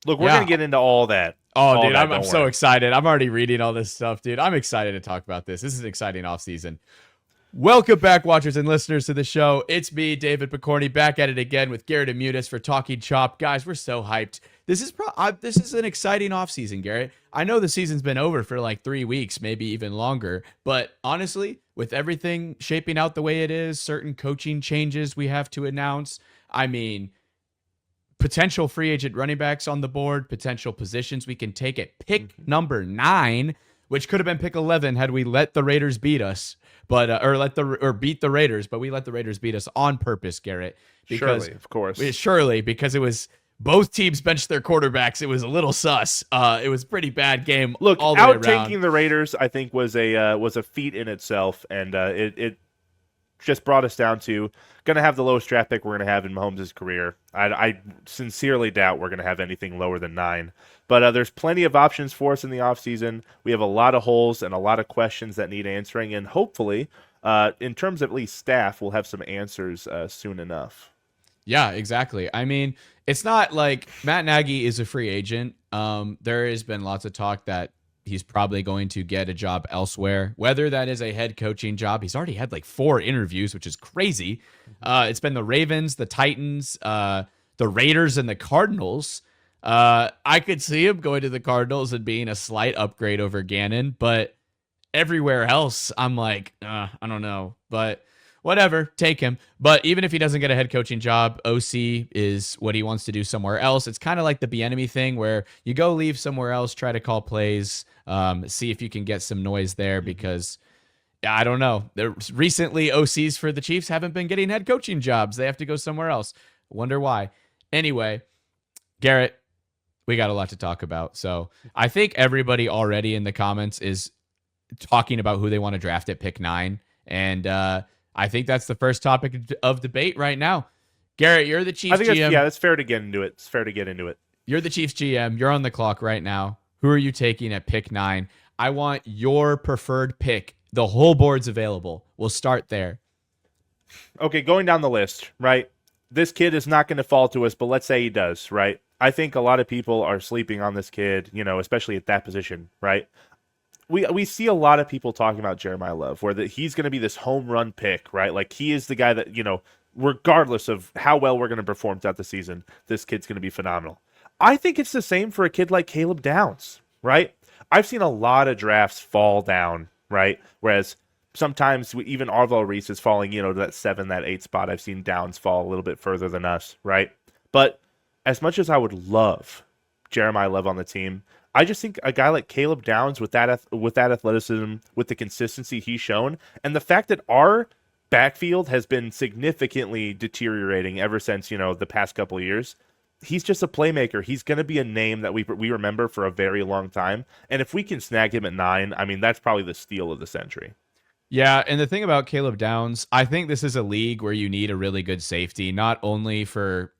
Look, we're gonna get into all that. Oh, dude, Don't I'm so worry. excited. I'm already reading all this stuff, dude. I'm excited to talk about this. This is an exciting offseason. Welcome back, watchers and listeners, to the show. It's me, David Pokorny, back at it again with Garett and Aimutis for Talkin Chop. Guys, we're so hyped. This is an exciting offseason, Garett. I know the season's been over for like 3 weeks, maybe even longer, but honestly, with everything shaping out the way it is, certain coaching changes we have to announce, I mean, potential free agent running backs on the board, potential positions we can take at pick number 9, which could have been pick 11 had we let the Raiders beat us, but or beat the Raiders, but we let the Raiders beat us on purpose, Garett, because Surely, of course. because it was both teams benched their quarterbacks. It was a little sus. It was a pretty bad game. Look, all the way out around. tanking the Raiders, I think was a feat in itself, and it just brought us down to going to have the lowest draft pick we're going to have in Mahomes' career. I sincerely doubt we're going to have anything lower than 9. But there's plenty of options for us in the offseason. We have a lot of holes and a lot of questions that need answering, and hopefully, in terms of at least staff, we'll have some answers soon enough. Yeah, exactly. I mean, it's not like Matt Nagy is a free agent. There has been lots of talk that he's probably going to get a job elsewhere, whether that is a head coaching job. He's already had like 4 interviews, which is crazy. It's been the Ravens, the Titans, the Raiders, and the Cardinals. I could see him going to the Cardinals and being a slight upgrade over Gannon, but everywhere else, I'm like, I don't know. But whatever, take him. But even if he doesn't get a head coaching job, OC is what he wants to do somewhere else. It's kind of like the Bieniemy thing where you go leave somewhere else, try to call plays, see if you can get some noise there because I don't know. Recently, OCs for the Chiefs haven't been getting head coaching jobs. They have to go somewhere else. Wonder why. Anyway, Garett, we got a lot to talk about. So I think everybody already in the comments is talking about who they want to draft at pick 9. And I think that's the first topic of debate right now. Garett, you're the Chiefs GM. That's fair to get into it. It's fair to get into it. You're the Chiefs GM. You're on the clock right now. Who are you taking at pick 9? I want your preferred pick. The whole board's available. We'll start there. Okay, going down the list, right? This kid is not going to fall to us, but let's say he does, right? I think a lot of people are sleeping on this kid, especially at that position, right? We see a lot of people talking about Jeremiah Love, where he's going to be this home run pick, right? Like he is the guy that, regardless of how well we're going to perform throughout the season, this kid's going to be phenomenal. I think it's the same for a kid like Caleb Downs, right? I've seen a lot of drafts fall down, right? Whereas sometimes even Arvell Reese is falling, to that 7, that 8 spot. I've seen Downs fall a little bit further than us, right? But as much as I would love Jeremiah Love on the team, I just think a guy like Caleb Downs with that athleticism, with the consistency he's shown, and the fact that our backfield has been significantly deteriorating ever since, the past couple of years, he's just a playmaker. He's going to be a name that we remember for a very long time. And if we can snag him at 9, I mean, that's probably the steal of the century. Yeah, and the thing about Caleb Downs, I think this is a league where you need a really good safety, not only for,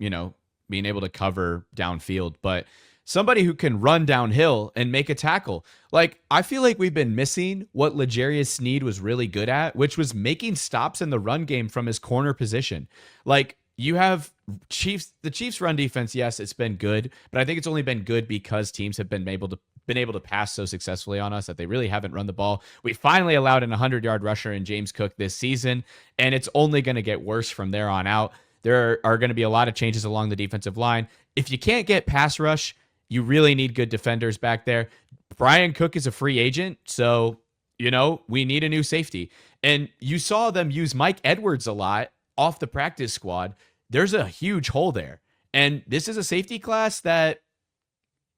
being able to cover downfield, but somebody who can run downhill and make a tackle. Like, I feel like we've been missing what L'Jarius Sneed was really good at, which was making stops in the run game from his corner position. Like, you have the Chiefs run defense, yes, it's been good, but I think it's only been good because teams have been able to pass so successfully on us that they really haven't run the ball. We finally allowed an 100-yard rusher in James Cook this season, and it's only going to get worse from there on out. There are going to be a lot of changes along the defensive line. If you can't get pass rush, you really need good defenders back there. Brian Cook is a free agent, so, we need a new safety. And you saw them use Mike Edwards a lot off the practice squad. There's a huge hole there. And this is a safety class that,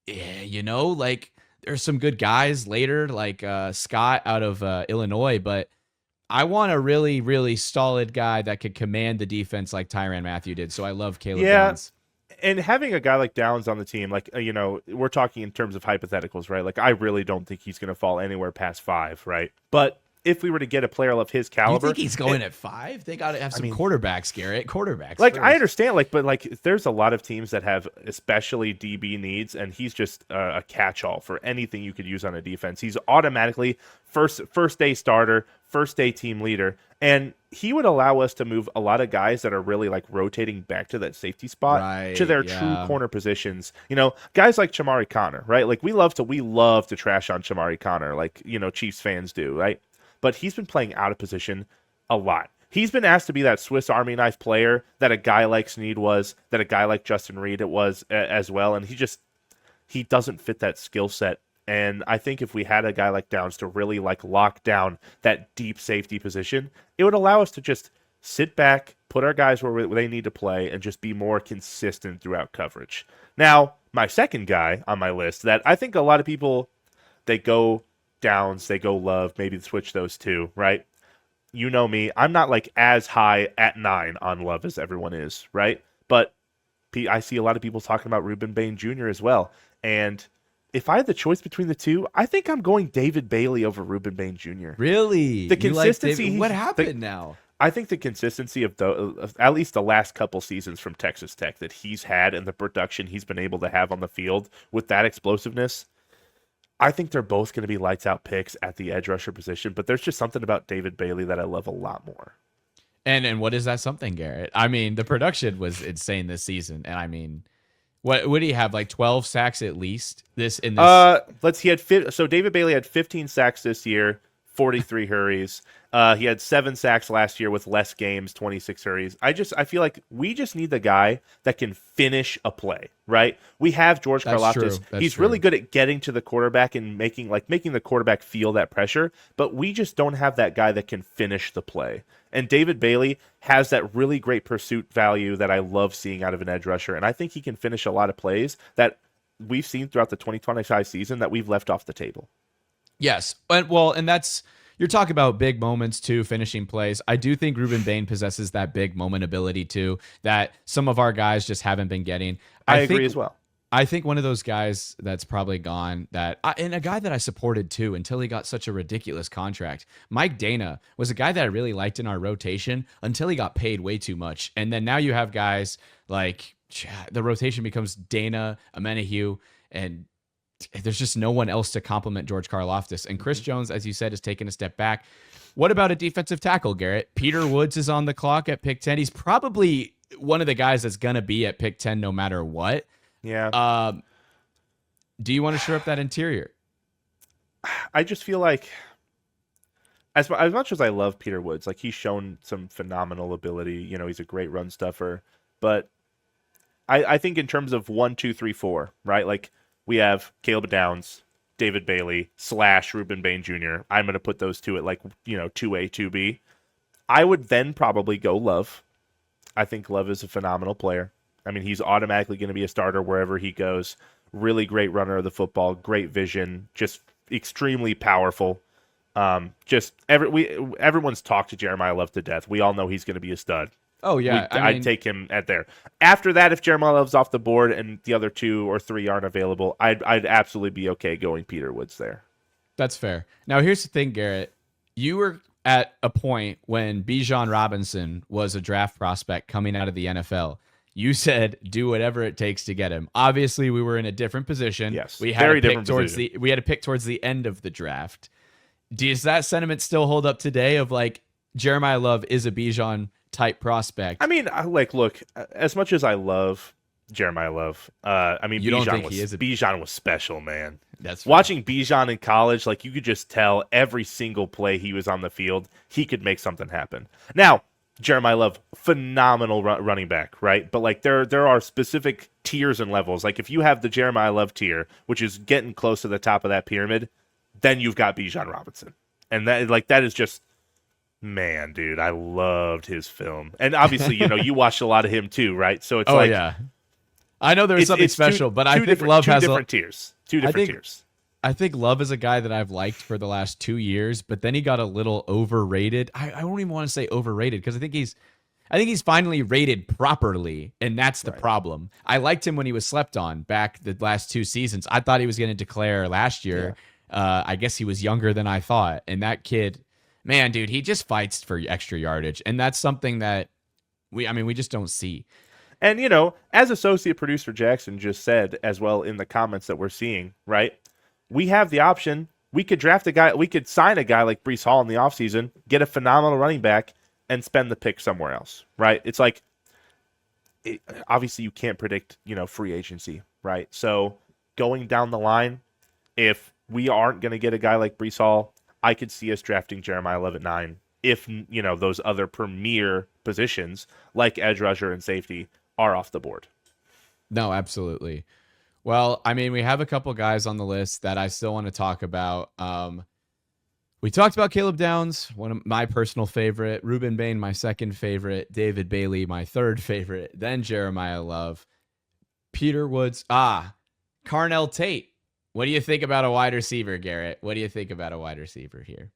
there's some good guys later, like Scott out of Illinois, but I want a really, really solid guy that could command the defense like Tyrann Mathieu did. So I love Caleb Downs. And having a guy like Downs on the team, like, we're talking in terms of hypotheticals, right? Like, I really don't think he's going to fall anywhere past 5, right? But if we were to get a player of his caliber, you think he's going at 5? They got to have some quarterbacks, Garett. Quarterbacks. Like, first. I understand, but there's a lot of teams that have especially DB needs, and he's just a catch-all for anything you could use on a defense. He's automatically first day starter, first day team leader, And he would allow us to move a lot of guys that are really like rotating back to that safety spot to Right. their true Yeah. corner positions. Guys like Chamari Connor, right? Like we love to trash on Chamari Connor, like, Chiefs fans do, right? But he's been playing out of position a lot. He's been asked to be that Swiss Army knife player that a guy like Snead was, that a guy like Justin Reed it was as well, and he doesn't fit that skill set. And I think if we had a guy like Downs to really like lock down that deep safety position, it would allow us to just sit back, put our guys where they need to play, and just be more consistent throughout coverage. Now, my second guy on my list that I think a lot of people, they go Downs, they go Love, maybe switch those two, right? You know me, I'm not like as high at 9 on Love as everyone is, right? But I see a lot of people talking about Ruben Bain Jr. as well. And if I had the choice between the two, I think I'm going David Bailey over Ruben Bain Jr. Really? The You like consistency. David- What happened now? I think the consistency of at least the last couple seasons from Texas Tech that he's had and the production he's been able to have on the field with that explosiveness, I think they're both going to be lights out picks at the edge rusher position. But there's just something about David Bailey that I love a lot more. And what is that something, Garrett? I mean, the production was insane this season, and I mean, what would he have, like 12 sacks at least this in this? So David Bailey had 15 sacks this year, 43 hurries. He had 7 sacks last year with less games, 26 hurries. I feel like we just need the guy that can finish a play, right? We have George That's Karlaftis. true. That's He's true. really good at getting to the quarterback and making the quarterback feel that pressure, but we just don't have that guy that can finish the play. And David Bailey has that really great pursuit value that I love seeing out of an edge rusher, and I think he can finish a lot of plays that we've seen throughout the 2025 season that we've left off the table. Yes. And that's, you're talking about big moments too, finishing plays. I do think Ruben Bain possesses that big moment ability too, that some of our guys just haven't been getting. I agree as well. I think one of those guys that's probably gone and a guy that I supported too until he got such a ridiculous contract. Mike Dana was a guy that I really liked in our rotation until he got paid way too much. And then now you have guys like the rotation becomes Dana, Amenahue, and there's just no one else to complement George Karlaftis. And Chris Jones, as you said, has taken a step back. What about a defensive tackle, Garrett? Peter Woods is on the clock at pick 10. He's probably one of the guys that's going to be at pick 10 no matter what. Yeah. Do you want to shore up that interior? I just feel like as much as I love Peter Woods, like he's shown some phenomenal ability. He's a great run stuffer. But I think in terms of 1, 2, 3, 4, right? Like we have Caleb Downs, David Bailey / Ruben Bain Jr. I'm going to put those two at 2A, 2B. I would then probably go Love. I think Love is a phenomenal player. I mean, he's automatically going to be a starter wherever he goes. Really great runner of the football, great vision, just extremely powerful. Everyone's talked to Jeremiah Love to death. We all know he's going to be a stud. Oh, yeah. I'd take him at there. After that, if Jeremiah Love's off the board and the other 2 or 3 aren't available, I'd absolutely be okay going Peter Woods there. That's fair. Now, here's the thing, Garrett. You were at a point when Bijan Robinson was a draft prospect coming out of the NFL. You said do whatever it takes to get him. Obviously, we were in a different position. Yes, we had very a pick different position. we had a pick towards the end of the draft. Does that sentiment still hold up today? Of like Jeremiah Love is a Bijan type prospect. I mean, look, as much as I love Jeremiah Love, Bijan was special, man. That's fair. Watching Bijan in college, like you could just tell every single play he was on the field, he could make something happen. Now, Jeremiah Love, phenomenal running back, right? But like there are specific tiers and levels. Like if you have the Jeremiah Love tier, which is getting close to the top of that pyramid, then you've got Bijan Robinson, and that is just, man, dude, I loved his film, and obviously you watched a lot of him too, right? So it's yeah, I know there's something special, but I think Love has different tiers. Two different tiers. I think Love is a guy that I've liked for the last 2 years, but then he got a little overrated. I don't even want to say overrated because I think he's finally rated properly, and that's the problem. I liked him when he was slept on back the last 2 seasons. I thought he was going to declare last year. Yeah. I guess he was younger than I thought, and that kid, man, dude, he just fights for extra yardage, and that's something that we just don't see. And as associate producer Jackson just said as well in the comments that we're seeing, right? We have the option We could draft a guy, we could sign a guy like Breece Hall in the offseason, get a phenomenal running back, and spend the pick somewhere else, right? It's like, obviously you can't predict, free agency, right? So going down the line, if we aren't going to get a guy like Breece Hall, I could see us drafting Jeremiah Love at 9. If, those other premier positions like edge rusher and safety are off the board. No, absolutely. Well, I mean, we have a couple guys on the list that I still want to talk about. We talked about Caleb Downs, one of my personal favorite, Ruben Bain, my second favorite, David Bailey, my third favorite, then Jeremiah Love, Peter Woods, Carnell Tate. What do you think about a wide receiver, Garrett? What do you think about a wide receiver here?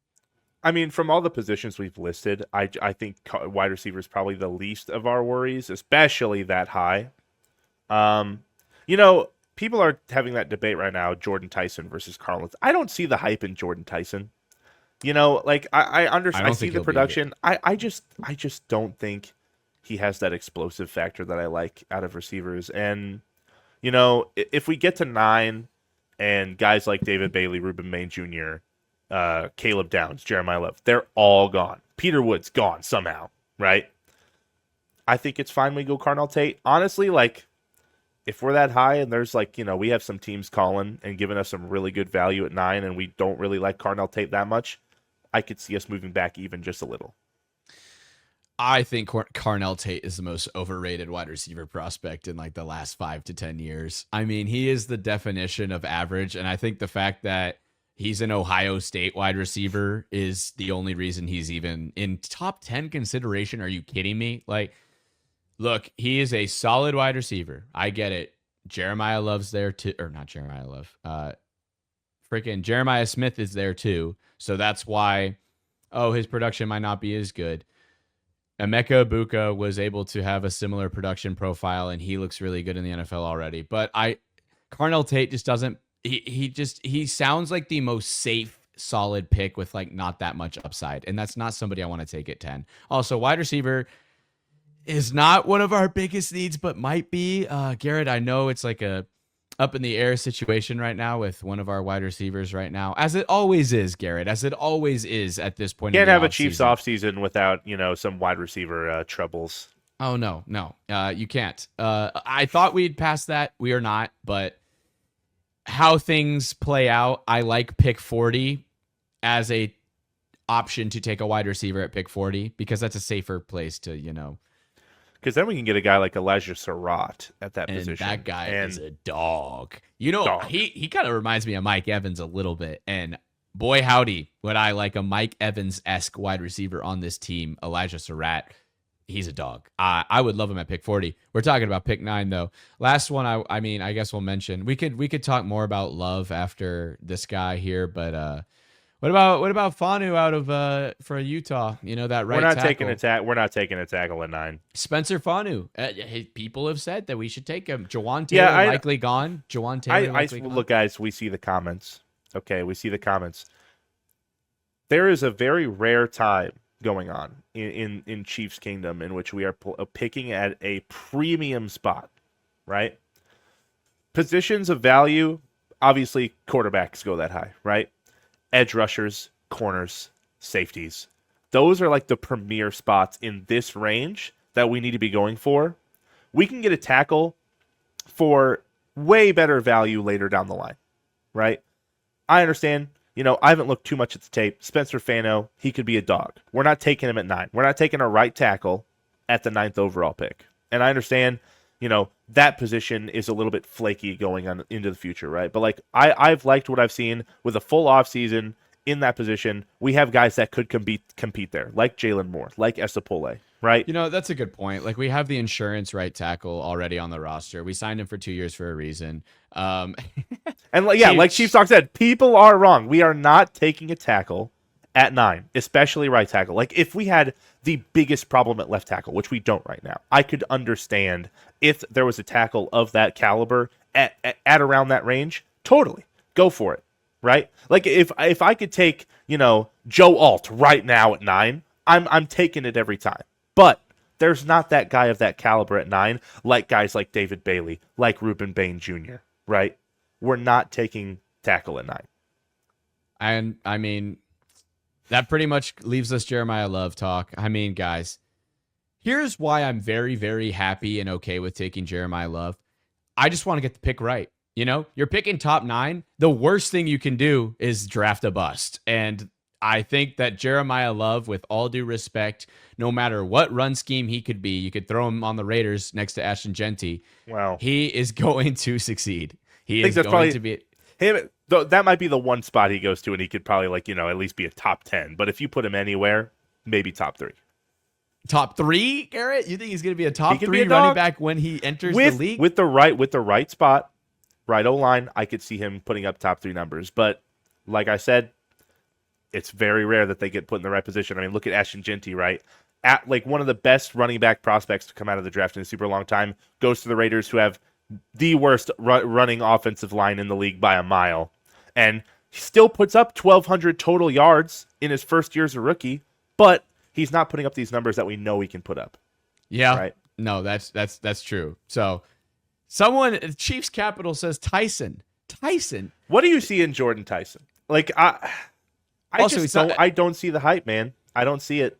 I mean, from all the positions we've listed, I think wide receiver is probably the least of our worries, especially that high. People are having that debate right now, Jordan Tyson versus Carl. I don't see the hype in Jordan Tyson. I understand. I see the production. I just don't think he has that explosive factor that I like out of receivers. And, if we get to 9 and guys like David Bailey, Ruben Bain Jr., Caleb Downs, Jeremiah Love, they're all gone. Peter Woods gone somehow, right? I think it's fine we go Carnell Tate. Honestly, if we're that high and there's we have some teams calling and giving us some really good value at 9 and we don't really like Carnell Tate that much, I could see us moving back even just a little. I think Carnell Tate is the most overrated wide receiver prospect in the last 5 to 10 years. I mean, he is the definition of average. And I think the fact that he's an Ohio State wide receiver is the only reason he's even in top 10 consideration. Are you kidding me? Look, he is a solid wide receiver. I get it. Jeremiah Love's there too, or not Jeremiah Love. Freaking Jeremiah Smith is there too. So that's why, his production might not be as good. Emeka Ibuka was able to have a similar production profile, and he looks really good in the NFL already. But Carnell Tate just doesn't. He sounds like the most safe, solid pick with not that much upside, and that's not somebody I want to take at 10. Also, wide receiver is not one of our biggest needs, but might be. Garrett, I know it's a up in the air situation right now with one of our wide receivers right now, as it always is, Garrett, as it always is at this point. Can't have a Chiefs offseason without, some wide receiver troubles. Oh, no, you can't. I thought we'd pass that. We are not, but how things play out, I like pick 40 as a option to take a wide receiver at pick 40 because that's a safer place to, Because then we can get a guy like Elijah Surratt at that position. That guy is a dog. He kind of reminds me of Mike Evans a little bit. And boy, howdy, would I like a Mike Evans-esque wide receiver on this team, Elijah Surratt. He's a dog. I would love him at pick 40. We're talking about pick 9, though. Last one, I guess we'll mention. We could talk more about Love after this guy here, but what about Fanu out of for Utah? That right. We're not taking a tackle at 9. Spencer Fanu. People have said that we should take him. Jawan Taylor likely gone. Jawan Taylor likely gone. Look, guys, we see the comments. Okay, we see the comments. There is a very rare time going on in Chiefs Kingdom in which we are picking at a premium spot, right? Positions of value, obviously quarterbacks go that high, right? Edge rushers, corners, safeties. Those are the premier spots in this range that we need to be going for. We can get a tackle for way better value later down the line, right? I understand. I haven't looked too much at the tape. Spencer Fano, he could be a dog. We're not taking him at 9. We're not taking a right tackle at the 9th overall pick. And I understand, that position is a little bit flaky going on into the future, right? But I've liked what I've seen with a full offseason in that position. We have guys that could compete there, like Jalen Moore, like Esapole, right? That's a good point. We have the insurance right tackle already on the roster. We signed him for 2 years for a reason. And like Chiefs.Talk said, people are wrong. We are not taking a tackle at 9, especially right tackle. If we had the biggest problem at left tackle, which we don't right now, I could understand if there was a tackle of that caliber at around that range. Totally, go for it, right? If I could take Joe Alt right now at 9, I'm taking it every time. But there's not that guy of that caliber at 9, like guys like David Bailey, like Ruben Bain Jr., right? We're not taking tackle at 9. And I mean, that pretty much leaves us Jeremiah Love talk. I mean, guys, here's why I'm very, very happy and okay with taking Jeremiah Love. I just want to get the pick right. You know, you're picking top 9. The worst thing you can do is draft a bust. And I think that Jeremiah Love, with all due respect, no matter what run scheme he could be, you could throw him on the Raiders next to Ashton Genty. Wow. He is going to succeed. He I think is that's going probably to be. him. That might be the one spot he goes to, and he could probably at least be a top 10. But if you put him anywhere, maybe top 3. Top 3, Garrett? You think he's going to be a top He 3 be a running dog. back when he enters with the league? with the right spot, right O-line, I could see him putting up top 3 numbers. But like I said, it's very rare that they get put in the right position. I mean, look at Ashton Genty, right? At like one of the best running back prospects to come out of the draft in a super long time, goes to the Raiders, who have the worst running offensive line in the league by a mile, and he still puts up 1,200 total yards in his first year as a rookie, but he's not putting up these numbers that we know he can put up. Yeah. Right? No, that's true. So someone, Chiefs Capital says Tyson. What do you see in Jordan Tyson? Like I Also, just don't. I don't see the hype, man. I don't see it.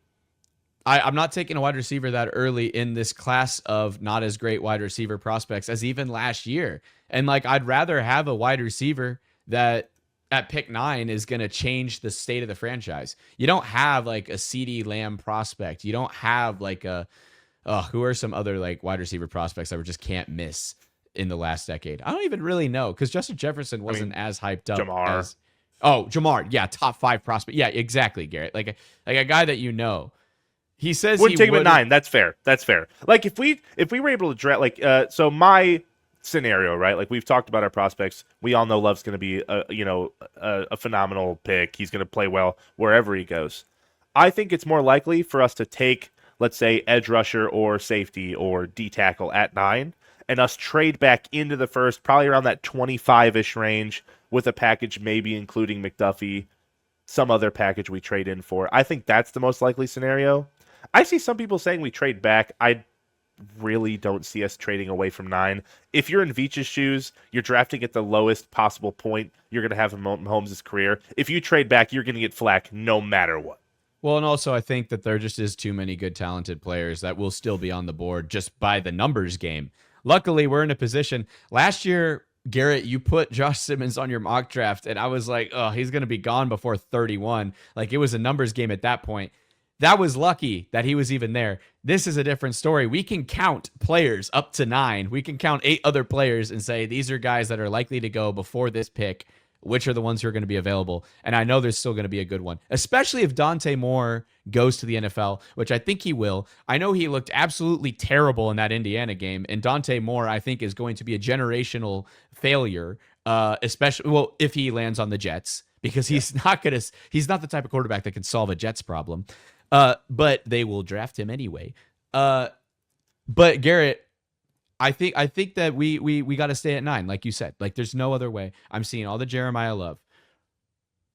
I'm not taking a wide receiver that early in this class of not as great wide receiver prospects as even last year. And like, I'd rather have a wide receiver that at pick 9 is going to change the state of the franchise. You don't have like a CeeDee Lamb prospect. You don't have like who are some other like wide receiver prospects that we just can't miss in the last decade? I don't even really know, because Justin Jefferson wasn't as hyped up as. Oh, Jamar. Yeah. Top 5 prospect. Yeah, exactly, Garrett. Like a guy that you know. He says wouldn't he take him at 9. That's fair. Like if we were able to draft, like so my scenario, right? Like we've talked about our prospects. We all know Love's going to be a phenomenal pick. He's going to play well wherever he goes. I think it's more likely for us to take, let's say, edge rusher or safety or D tackle at 9, and us trade back into the first, probably around that 25-ish range, with a package maybe including McDuffie, some other package we trade in for. I think that's the most likely scenario. I see some people saying we trade back. I really don't see us trading away from 9. If you're in Veach's shoes, you're drafting at the lowest possible point you're going to have in Mahomes' career. If you trade back, you're going to get flack no matter what. Well, and also I think that there just is too many good, talented players that will still be on the board just by the numbers game. Luckily, we're in a position. Last year, Garrett, you put Josh Simmons on your mock draft, and I was like, oh, he's going to be gone before 31. Like, it was a numbers game at that point. That was lucky that he was even there. This is a different story. We can count players up to 9. We can count 8 other players and say, these are guys that are likely to go before this pick. Which are the ones who are going to be available? And I know there's still going to be a good one, especially if Dante Moore goes to the NFL, which I think he will. I know he looked absolutely terrible in that Indiana game, and Dante Moore, I think, is going to be a generational failure, especially if he lands on the Jets, because he's not the type of quarterback that can solve a Jets problem. But they will draft him anyway. But Garrett, I think that we got to stay at 9, like you said. Like, there's no other way. I'm seeing all the Jeremiah Love.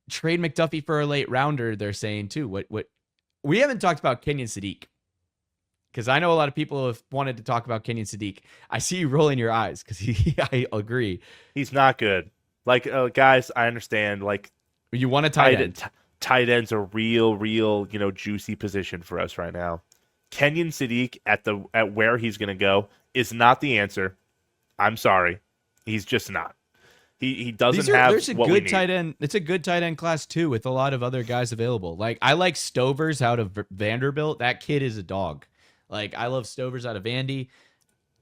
Trade McDuffie for a late rounder, they're saying too. What we haven't talked about Kenyon Sadiq, because I know a lot of people have wanted to talk about Kenyon Sadiq. I see you rolling your eyes because I agree. He's not good. Like, guys, I understand. Like, you want a tight end. Tight end's a real, juicy position for us right now. Kenyon Sadiq at where he's going to go is not the answer. I'm sorry. He's just not. He doesn't have there's a what good we need. tight end. It's a good tight end class too, with a lot of other guys available. Like, I like Stovers out of Vanderbilt. That kid is a dog. Like, I love Stovers out of Vandy.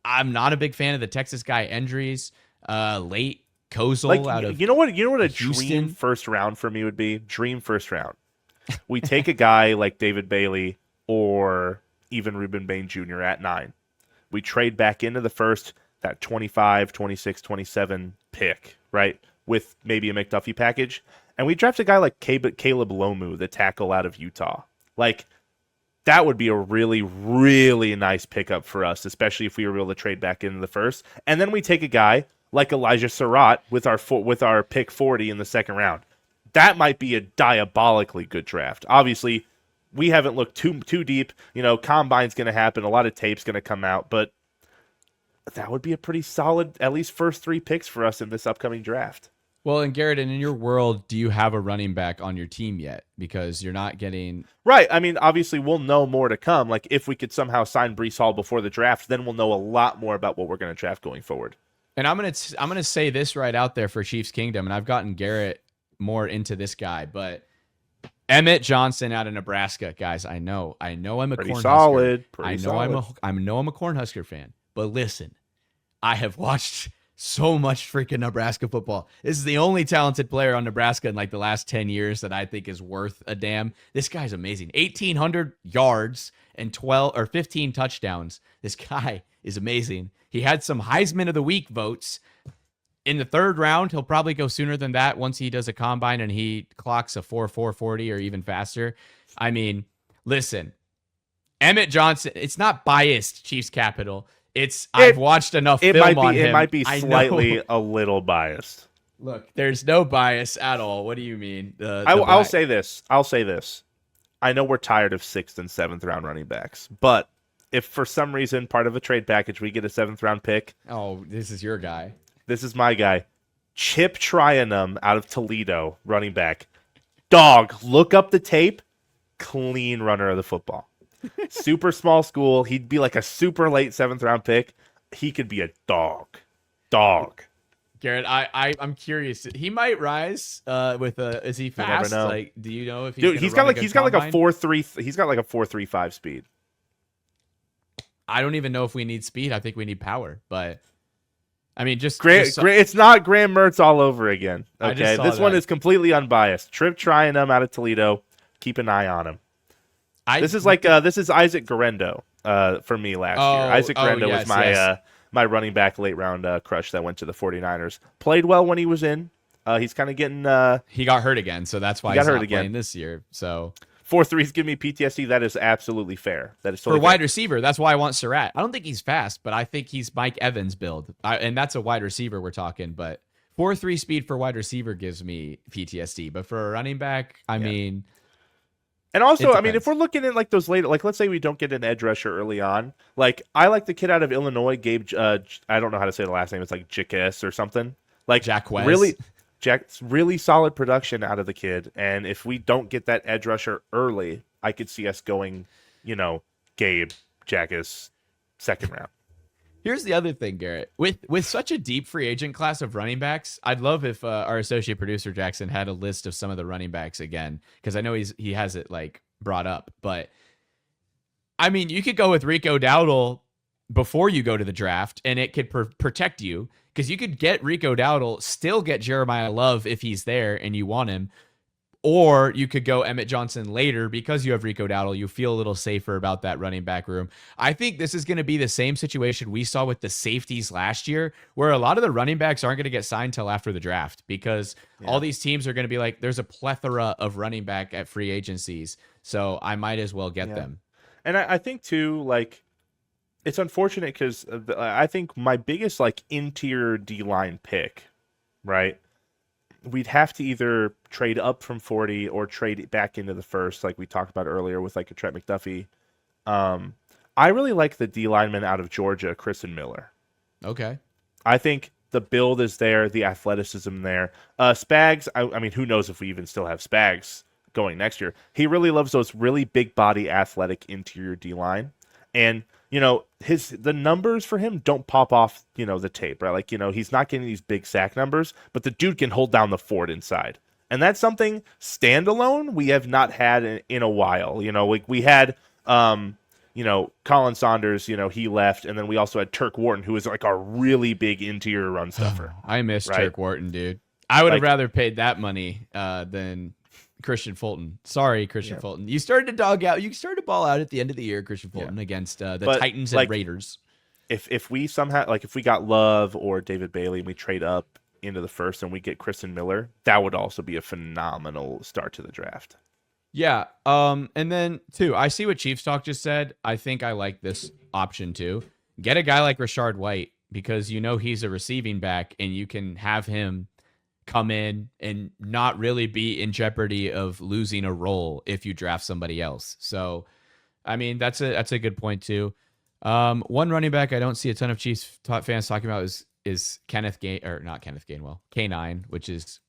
I'm not a big fan of the Texas guy Endries. Late Kozel out of you know what a Houston? dream first round for me would be? Dream first round. We take a guy like David Bailey or even Ruben Bain Jr. at 9. We trade back into the first, that 25, 26, 27 pick, right? With maybe a McDuffie package. And we draft a guy like Caleb Lomu, the tackle out of Utah. Like, that would be a really, really nice pickup for us, especially if we were able to trade back into the first. And then we take a guy like Elijah Surratt with our pick 40 in the second round. That might be a diabolically good draft. Obviously, we haven't looked too deep. Combine's going to happen. A lot of tape's going to come out. But that would be a pretty solid, at least first 3 picks for us in this upcoming draft. Well, and Garrett, and in your world, do you have a running back on your team yet? Because you're not getting Right. I mean, obviously, we'll know more to come. Like, if we could somehow sign Brees Hall before the draft, then we'll know a lot more about what we're going to draft going forward. And I'm gonna say this right out there for Chiefs Kingdom, and I've gotten Garrett more into this guy, but Emmett Johnson out of Nebraska, guys. I know I'm a Pretty Cornhusker. solid. I know I'm a Cornhusker fan, but listen, I have watched so much freaking Nebraska football. This is the only talented player on Nebraska in like the last 10 years that I think is worth a damn. This guy's amazing. 1,800 yards and 12 or 15 touchdowns. This guy is amazing. He had some Heisman of the Week votes in the third round. He'll probably go sooner than that once he does a combine and he clocks a 4.40 or even faster. I mean, listen, Emmett Johnson, it's not biased, Chiefs Capital. I've watched enough film on him. It might be slightly a little biased. Look, there's no bias at all. What do you mean? I'll say this. I know we're tired of 6th and 7th round running backs, but if for some reason part of a trade package we get a 7th round pick, oh, this is your guy. This is my guy, Chip Trianum out of Toledo, running back. Dog, look up the tape. Clean runner of the football. Super small school. He'd be like a super late 7th round pick. He could be a dog. Garrett, I'm curious. He might rise with a. Is he fast? You never know. Like, do you know if he's got like a 4.3. He's got like a 4.35 speed. I don't even know if we need speed. I think we need power. But I mean, it's not Graham Mertz all over again. Okay, this one is completely unbiased. Trip Trianum out of Toledo. Keep an eye on him. This is Isaac Garendo for me last year. Isaac Garendo was my running back late round crush that went to the 49ers. Played well when he was in. He's kind of getting he got hurt again, so that's why he's not playing this year. So 4.3s give me PTSD. That is absolutely fair. That is totally for wide receiver. That's why I want Surratt. I don't think he's fast, but I think he's Mike Evans build, and that's a wide receiver we're talking. But 4.3 speed for wide receiver gives me PTSD, but for a running back, I mean. And also, I mean, if we're looking at like those later, like let's say we don't get an edge rusher early on. Like I like the kid out of Illinois, Gabe. I don't know how to say the last name. It's like Jacques or something. Like Jack West. Really solid production out of the kid. And if we don't get that edge rusher early, I could see us going, Gabe, Jacques, 2nd round. Here's the other thing, Garrett. With such a deep free agent class of running backs, I'd love if our associate producer Jackson had a list of some of the running backs again, because I know he has it like brought up. But I mean, you could go with Rico Dowdle before you go to the draft, and it could protect you, because you could get Rico Dowdle, still get Jeremiah Love if he's there and you want him. Or you could go Emmett Johnson later because you have Rico Dowdle. You feel a little safer about that running back room. I think this is going to be the same situation we saw with the safeties last year, where a lot of the running backs aren't going to get signed till after the draft, because all these teams are going to be like, there's a plethora of running back at free agencies, so I might as well get them. And I think too, like, it's unfortunate because I think my biggest like interior D-line pick, right? We'd have to either trade up from 40 or trade back into the first, like we talked about earlier with like a Trent McDuffie. I really like the D lineman out of Georgia, Kristen Miller. Okay. I think the build is there, the athleticism there. Spags, I mean, who knows if we even still have Spags going next year. He really loves those really big body, athletic interior D line. And the numbers for him don't pop off, the tape, right? Like, he's not getting these big sack numbers, but the dude can hold down the fort inside. And that's something standalone we have not had in a while. Like we had, Colin Saunders, he left. And then we also had Turk Wharton, who is like a really big interior run stuffer. I miss Turk Wharton, dude. I would have rather paid that money than Christian Fulton. Sorry, Christian Fulton. You started to dog out. You started to ball out at the end of the year, Christian Fulton, against the Titans and Raiders. If we somehow, like, if we got Love or David Bailey and we trade up into the first and we get Kristen Miller, that would also be a phenomenal start to the draft. Yeah. And then too, I see what Chiefs.Talk just said. I think I like this option too. Get a guy like Rashard White, because he's a receiving back and you can have him come in and not really be in jeopardy of losing a role if you draft somebody else. So, I mean, that's a good point too. One running back I don't see a ton of Chiefs fans talking about is is not Kenneth Gainwell, K9, which is,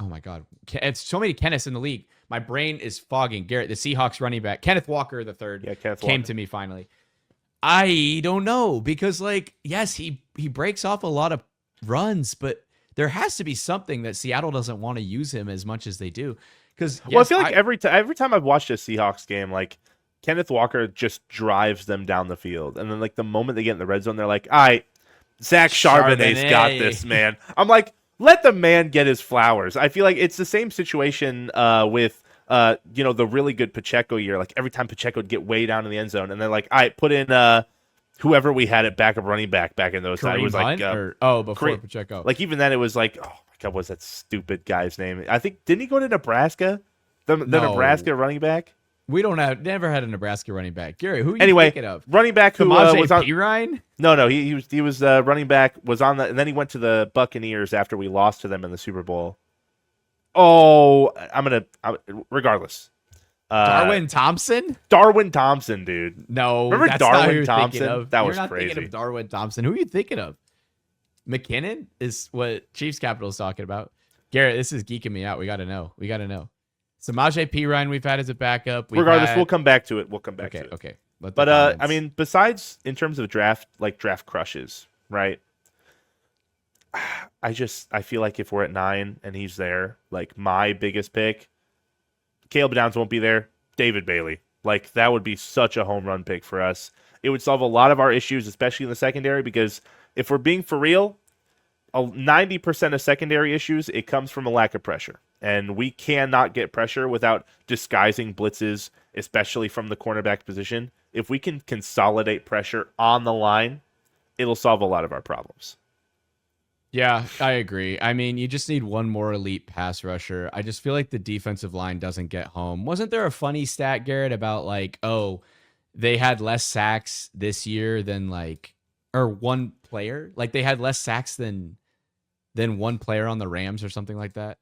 oh my God, it's so many Kenneths in the league. My brain is fogging. Garrett, the Seahawks running back, Kenneth Walker the third, came to me finally. I don't know, because like, yes, he breaks off a lot of runs, but there has to be something that Seattle doesn't want to use him as much as they do. Because well, I feel like every time I've watched a Seahawks game, like Kenneth Walker just drives them down the field, and then like the moment they get in the red zone, they're like, "All right, Zach Charbonnet's got this, man." I'm like, let the man get his flowers. I feel like it's the same situation with the really good Pacheco year. Like every time Pacheco would get way down in the end zone, and they're like, "All right, put in whoever we had at backup running back in those times." It was like before Pacheco. Like even then, it was like, oh my God, what's that stupid guy's name? I think didn't he go to Nebraska? The Nebraska running back. We never had a Nebraska running back. Gary, who are you thinking of? Running back who was on Pirine? No, he was running back, was on the, and then he went to the Buccaneers after we lost to them in the Super Bowl. Oh, regardless. Darwin Thompson? Darwin Thompson, dude. No, remember that's Darwin not who you're Thompson? Thinking of. That you're was not crazy. Thinking of Darwin Thompson. Who are you thinking of? McKinnon is what Chiefs Capital is talking about. Garrett, this is geeking me out. We got to know. Samaje Perine we've had as a backup. We'll come back to it. Okay. But I mean, besides in terms of draft crushes, right? I feel like if we're at 9 and he's there, like my biggest pick, Caleb Downs won't be there. David Bailey, like that would be such a home run pick for us. It would solve a lot of our issues, especially in the secondary, because if we're being for real, 90% of secondary issues, it comes from a lack of pressure. And we cannot get pressure without disguising blitzes, especially from the cornerback position. If we can consolidate pressure on the line, it'll solve a lot of our problems. Yeah, I agree. I mean, you just need one more elite pass rusher. I just feel like the defensive line doesn't get home. Wasn't there a funny stat, Garrett, about like, they had less sacks this year than one player? Like they had less sacks than one player on the Rams or something like that?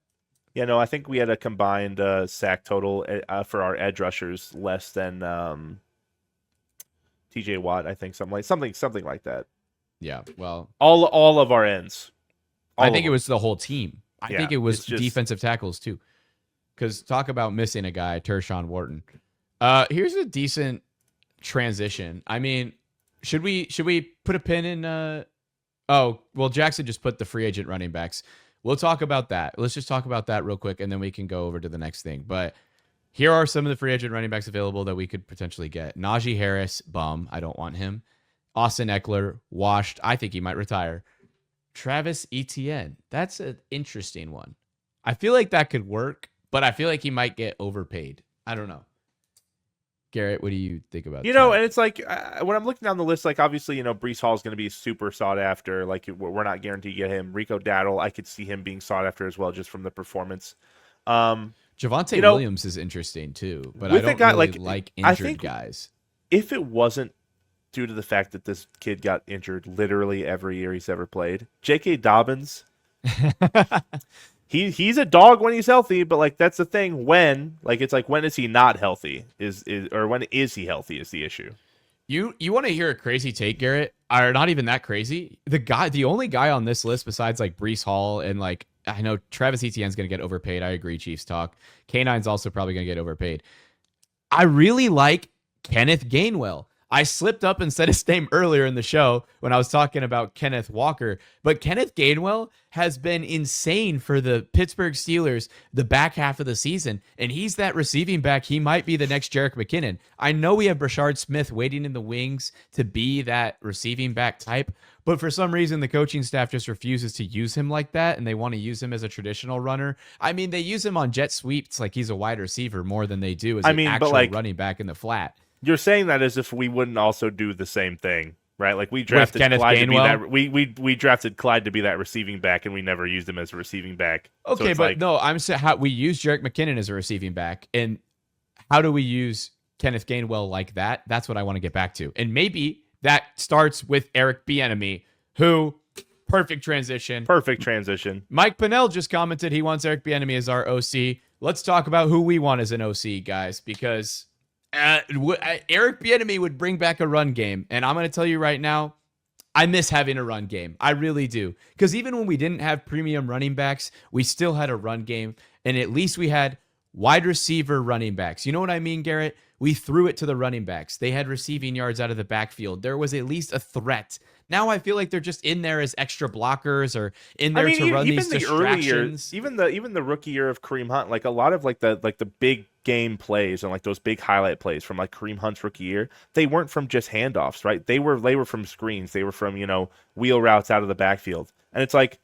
Yeah, no, I think we had a combined sack total for our edge rushers less than TJ Watt. I think something like that. Yeah, well, all of our ends. I think it was the whole team. I think it was defensive tackles too. Because talk about missing a guy, Tershawn Wharton. Here's a decent transition. I mean, should we put a pin in? Jackson just put the free agent running backs. We'll talk about that. Let's just talk about that real quick, and then we can go over to the next thing. But here are some of the free agent running backs available that we could potentially get. Najee Harris, bum. I don't want him. Austin Eckler, washed. I think he might retire. Travis Etienne. That's an interesting one. I feel like that could work, but I feel like he might get overpaid. I don't know. Garrett, what do you think about that? And it's like when I'm looking down the list, like obviously, Breece Hall is going to be super sought after. Like we're not guaranteed to get him. Rico Dowdle, I could see him being sought after as well, just from the performance. Javonte Williams is interesting too, but I don't really like injured guys. If it wasn't due to the fact that this kid got injured literally every year he's ever played, J.K. Dobbins, he's a dog when he's healthy, but like that's the thing. When is he not healthy? Or when is he healthy is the issue. You want to hear a crazy take, Garrett? Or not even that crazy. The only guy on this list besides like Breece Hall and like I know Travis Etienne's going to get overpaid. I agree. Chiefs.Talk. K9's also probably going to get overpaid. I really like Kenneth Gainwell. I slipped up and said his name earlier in the show when I was talking about Kenneth Walker, but Kenneth Gainwell has been insane for the Pittsburgh Steelers the back half of the season, and he's that receiving back. He might be the next Jerick McKinnon. I know we have Brashard Smith waiting in the wings to be that receiving back type, but for some reason the coaching staff just refuses to use him like that, and they want to use him as a traditional runner. I mean, they use him on jet sweeps like he's a wide receiver more than they do as an actual running back in the flat. You're saying that as if we wouldn't also do the same thing, right? Like we drafted Clyde to be that we drafted Clyde to be that receiving back, and we never used him as a receiving back. Okay, so no, I'm saying how we use Jerick McKinnon as a receiving back, and how do we use Kenneth Gainwell like that? That's what I want to get back to, and maybe that starts with Eric Bieniemy, who perfect transition. Mike Pinnell just commented he wants Eric Bieniemy as our OC. Let's talk about who we want as an OC, guys, because Eric Bieniemy would bring back a run game, and I'm going to tell you right now, I miss having a run game. I really do. Because even when we didn't have premium running backs, we still had a run game. And at least we had wide receiver running backs. You know what I mean, Garrett? We threw it to the running backs. They had receiving yards out of the backfield. There was at least a threat. Now I feel like they're just in there as extra blockers or in there to run these distractions. Even the rookie year of Kareem Hunt, like a lot of like the big game plays and like those big highlight plays from like Kareem Hunt's rookie year, they weren't from just handoffs, right? They were from screens. They were from, wheel routes out of the backfield. And it's like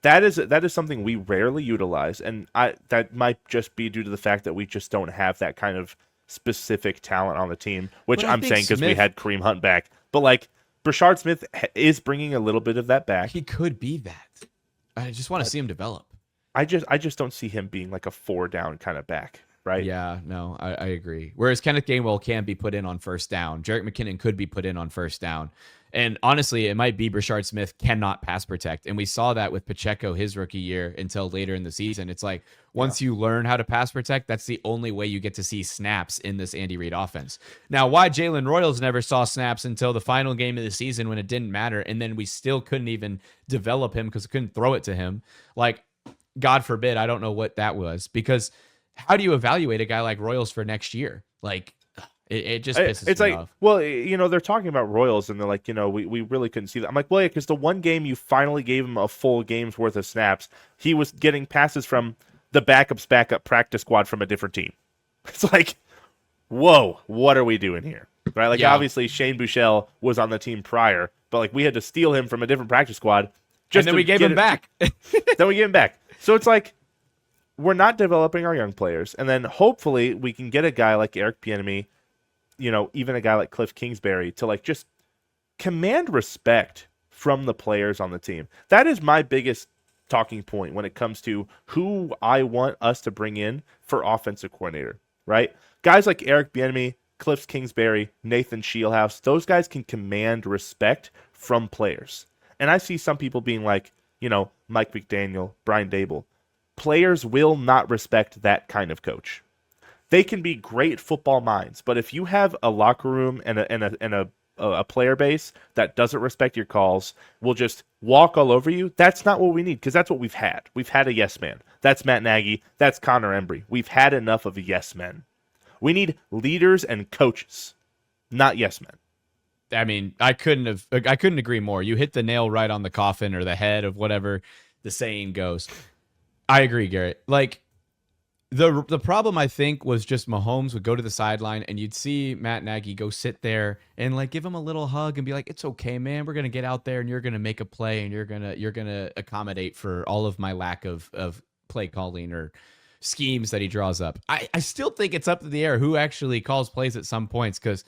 that is something we rarely utilize, and that might just be due to the fact that we just don't have that kind of specific talent on the team, which I'm saying because we had Kareem Hunt back. But like Brashard Smith is bringing a little bit of that back. He could be that. I just want to see him develop. I just don't see him being like a 4-down kind of back, right? Yeah, no, I agree. Whereas Kenneth Gainwell can be put in on first down. Jerick McKinnon could be put in on first down. And honestly, it might be Brashard Smith cannot pass protect. And we saw that with Pacheco his rookie year until later in the season. It's like once you learn how to pass protect, that's the only way you get to see snaps in this Andy Reid offense. Now, why Jalen Royals never saw snaps until the final game of the season when it didn't matter, and then we still couldn't even develop him because we couldn't throw it to him. Like, God forbid, I don't know what that was. Because how do you evaluate a guy like Royals for next year? Like, it just pisses me off. Well, they're talking about Royals, and they're like, we really couldn't see that. I'm like, well, yeah, because the one game you finally gave him a full game's worth of snaps, he was getting passes from the backup practice squad from a different team. It's like, whoa, what are we doing here? Right? Like, obviously, Shane Buechele was on the team prior, but like we had to steal him from a different practice squad. And then we gave him back. Then we gave him back. So it's like, we're not developing our young players, and then hopefully we can get a guy like Eric Bieniemy, even a guy like Cliff Kingsbury to like just command respect from the players on the team. That is my biggest talking point when it comes to who I want us to bring in for offensive coordinator, right? Guys like Eric Bieniemy, Cliff Kingsbury, Nathan Shieldhouse, those guys can command respect from players. And I see some people being like, Mike McDaniel, Brian Dable. Players will not respect that kind of coach. They can be great football minds, but if you have a locker room and a player base that doesn't respect your calls, will just walk all over you, that's not what we need, because that's what we've had. We've had a yes man. That's Matt Nagy. That's Connor Embry. We've had enough of yes men. We need leaders and coaches, not yes men. I mean, I couldn't agree more. You hit the nail right on the coffin or the head of whatever the saying goes. I agree, Garrett. Like, the problem, I think, was just Mahomes would go to the sideline and you'd see Matt Nagy go sit there and like give him a little hug and be like, "It's okay, man. We're gonna get out there and you're gonna make a play and you're gonna accommodate for all of my lack of play calling or schemes that he draws up." I still think it's up to the air who actually calls plays at some points, because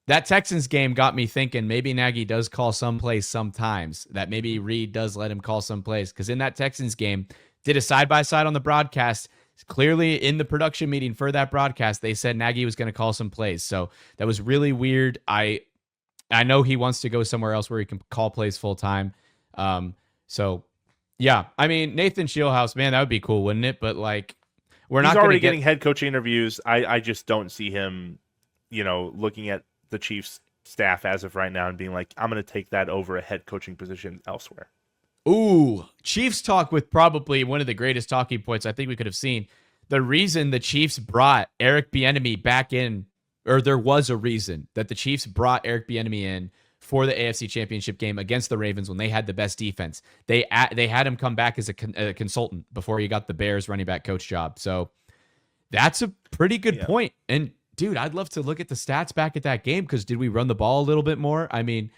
that Texans game got me thinking maybe Nagy does call some plays sometimes, that maybe Reid does let him call some plays, because in that Texans game, did a side-by-side on the broadcast. Clearly in the production meeting for that broadcast, they said Nagy was going to call some plays. So that was really weird. I know he wants to go somewhere else where he can call plays full time. So yeah, I mean, Nathan Shieldhouse, man, that would be cool, wouldn't it? But like, he's not already getting head coaching interviews. I just don't see him, looking at the Chiefs staff as of right now and being like, I'm going to take that over a head coaching position elsewhere. Ooh, Chiefs.Talk with probably one of the greatest talking points I think we could have seen. The reason the Chiefs brought Eric Bieniemy back in, or there was a reason that the Chiefs brought Eric Bieniemy in for the AFC Championship game against the Ravens when they had the best defense. They had him come back as a consultant before he got the Bears running back coach job. So that's a pretty good point. And dude, I'd love to look at the stats back at that game, because did we run the ball a little bit more? I mean,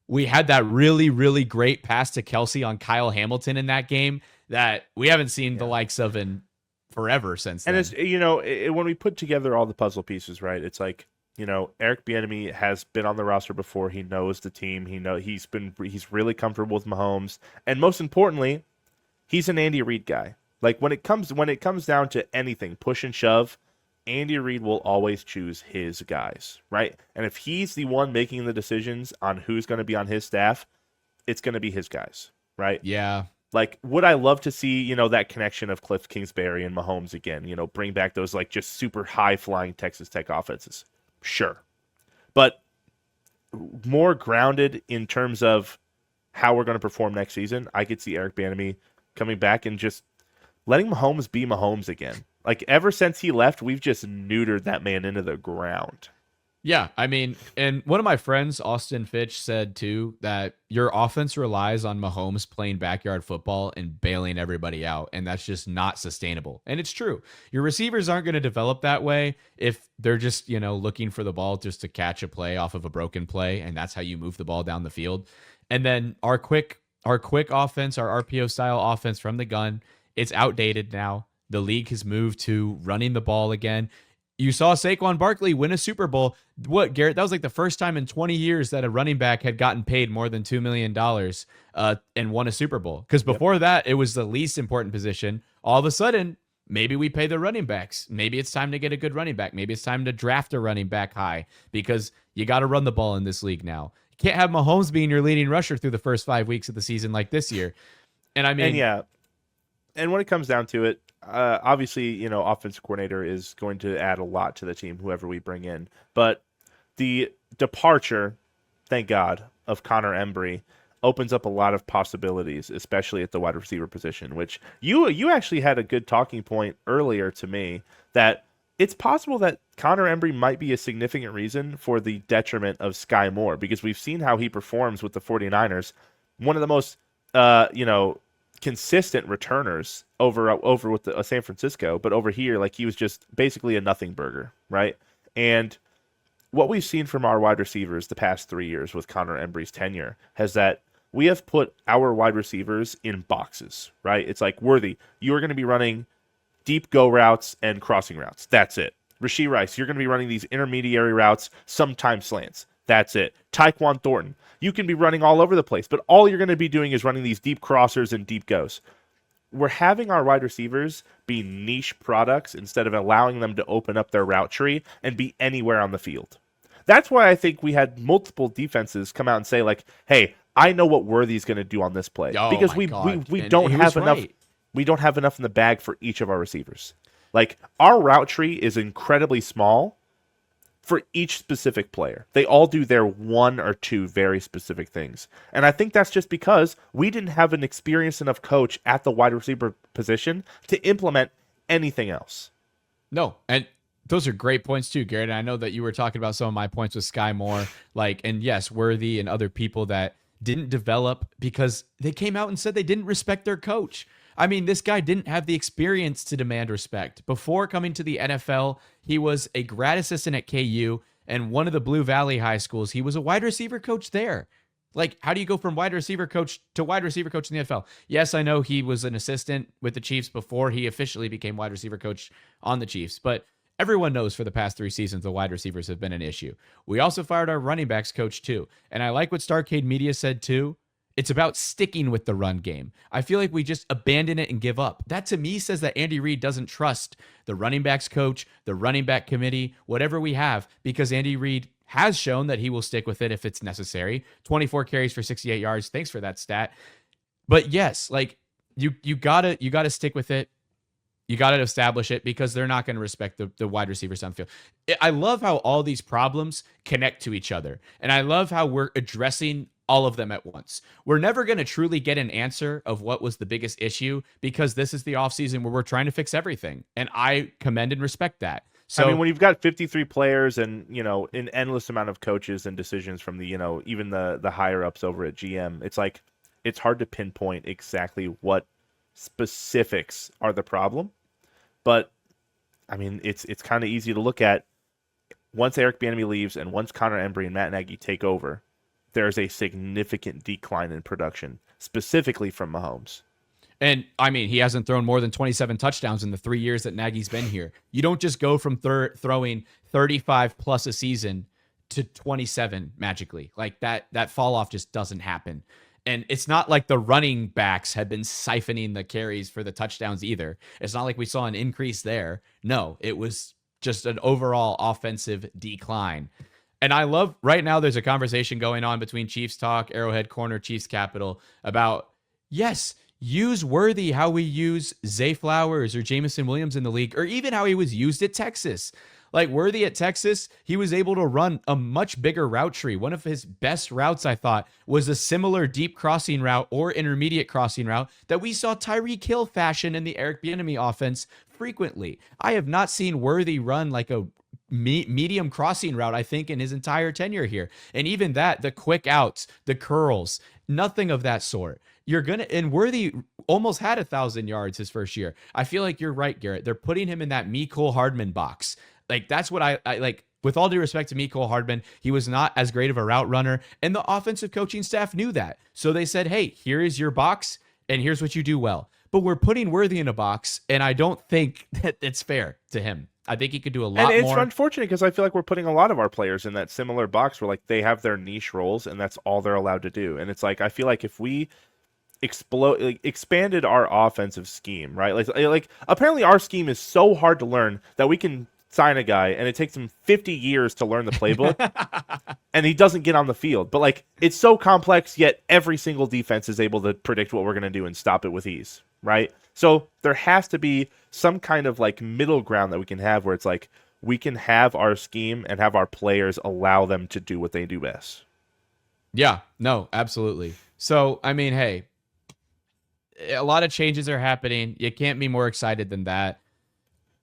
we had that really, really great pass to Kelsey on Kyle Hamilton in that game that we haven't seen the likes of in forever since then. And it's, when we put together all the puzzle pieces, right, it's like, Eric Bieniemy has been on the roster before. He knows the team. He's really comfortable with Mahomes. And most importantly, he's an Andy Reid guy. Like, when it comes down to anything, push and shove, Andy Reid will always choose his guys, right? And if he's the one making the decisions on who's going to be on his staff, it's going to be his guys, right? Yeah. Like, would I love to see, that connection of Cliff Kingsbury and Mahomes again, bring back those, like, just super high-flying Texas Tech offenses? Sure. But more grounded in terms of how we're going to perform next season, I could see Eric Bieniemy coming back and just letting Mahomes be Mahomes again. Like ever since he left, we've just neutered that man into the ground. Yeah, I mean, and one of my friends, Austin Fitch, said too that your offense relies on Mahomes playing backyard football and bailing everybody out, and that's just not sustainable. And it's true. Your receivers aren't going to develop that way if they're just, looking for the ball just to catch a play off of a broken play, and that's how you move the ball down the field. And then our quick offense, our RPO style offense from the gun, it's outdated now. The league has moved to running the ball again. You saw Saquon Barkley win a Super Bowl. What, Garrett? That was like the first time in 20 years that a running back had gotten paid more than $2 million and won a Super Bowl. Because before that, it was the least important position. All of a sudden, maybe we pay the running backs. Maybe it's time to get a good running back. Maybe it's time to draft a running back high because you got to run the ball in this league now. You can't have Mahomes being your leading rusher through the first 5 weeks of the season like this year. And I mean, and when it comes down to it, obviously, offensive coordinator is going to add a lot to the team, whoever we bring in. But the departure, thank God, of Connor Embry opens up a lot of possibilities, especially at the wide receiver position, which you actually had a good talking point earlier to me that it's possible that Connor Embry might be a significant reason for the detriment of Sky Moore, because we've seen how he performs with the 49ers. One of the most, consistent returners over with the, San Francisco, but over here, like, he was just basically a nothing burger, right? And what we've seen from our wide receivers the past 3 years with Connor Embry's tenure has that we have put our wide receivers in boxes, right? It's like, Worthy, you are going to be running deep go routes and crossing routes. That's it. Rashee Rice, you're going to be running these intermediary routes, sometimes slants. That's it. Tyquan Thornton, you can be running all over the place, but all you're going to be doing is running these deep crossers and deep goes. We're having our wide receivers be niche products instead of allowing them to open up their route tree and be anywhere on the field. That's why I think we had multiple defenses come out and say, like, hey, I know what Worthy's going to do on this play. Oh, because we don't have enough. Right. We don't have enough in the bag for each of our receivers. Like, our route tree is incredibly small for each specific player. They all do their one or two very specific things. And I think that's just because we didn't have an experienced enough coach at the wide receiver position to implement anything else. No, and those are great points too, Garrett. And I know that you were talking about some of my points with Sky Moore, and yes, Worthy and other people that didn't develop because they came out and said they didn't respect their coach. I mean, this guy didn't have the experience to demand respect. Before coming to the NFL, he was a grad assistant at KU and one of the Blue Valley high schools. He was a wide receiver coach there. Like, how do you go from wide receiver coach to wide receiver coach in the NFL? Yes, I know he was an assistant with the Chiefs before he officially became wide receiver coach on the Chiefs, but everyone knows for the past 3 seasons, the wide receivers have been an issue. We also fired our running backs coach too. And I like what Starcade Media said too. It's about sticking with the run game. I feel like we just abandon it and give up. That to me says that Andy Reid doesn't trust the running backs coach, the running back committee, whatever we have, because Andy Reid has shown that he will stick with it if it's necessary. 24 carries for 68 yards. Thanks for that stat. But yes, like you gotta stick with it. You got to establish it because they're not going to respect the wide receivers on the field. I love how all these problems connect to each other. And I love how we're addressing all of them at once. We're never going to truly get an answer of what was the biggest issue because this is the offseason where we're trying to fix everything. And I commend and respect that. So, I mean, when you've got 53 players and, an endless amount of coaches and decisions from the, even the higher ups over at GM, it's like, it's hard to pinpoint exactly what specifics are the problem. But, I mean, it's kind of easy to look at. Once Eric Bieniemy leaves and once Connor Embry and Matt Nagy take over, there's a significant decline in production, specifically from Mahomes. And, I mean, he hasn't thrown more than 27 touchdowns in the 3 years that Nagy's been here. You don't just go from throwing 35-plus a season to 27 magically. Like, that fall-off just doesn't happen. And it's not like the running backs have been siphoning the carries for the touchdowns either. It's not like we saw an increase there. No, it was just an overall offensive decline. And I love right now there's a conversation going on between Chiefs.Talk, Arrowhead Corner, Chiefs Capital about, yes, use Worthy how we use Zay Flowers or Jamison Williams in the league, or even how he was used at Texas. Like Worthy at Texas, he was able to run a much bigger route tree. One of his best routes, I thought, was a similar deep crossing route or intermediate crossing route that we saw Tyreek Hill fashion in the Eric Bieniemy offense frequently. I have not seen Worthy run like a medium crossing route, I think, in his entire tenure here. And even that, the quick outs, the curls, nothing of that sort. And Worthy almost had 1,000 yards his first year. I feel like you're right, Garrett. They're putting him in that Mecole Hardman box. Like, that's what I like. With all due respect to Mecole Hardman, he was not as great of a route runner, and the offensive coaching staff knew that. So they said, hey, here is your box, and here's what you do well. But we're putting Worthy in a box, and I don't think that it's fair to him. I think he could do a lot more. And it's unfortunate because I feel like we're putting a lot of our players in that similar box where like they have their niche roles and that's all they're allowed to do. And it's like I feel like if we expanded our offensive scheme, right? Like apparently our scheme is so hard to learn that we can sign a guy and it takes him 50 years to learn the playbook and he doesn't get on the field. But like it's so complex, yet every single defense is able to predict what we're going to do and stop it with ease, right? So there has to be some kind of like middle ground that we can have where it's like we can have our scheme and have our players allow them to do what they do best. Yeah, no, absolutely. So, I mean, hey, a lot of changes are happening. You can't be more excited than that.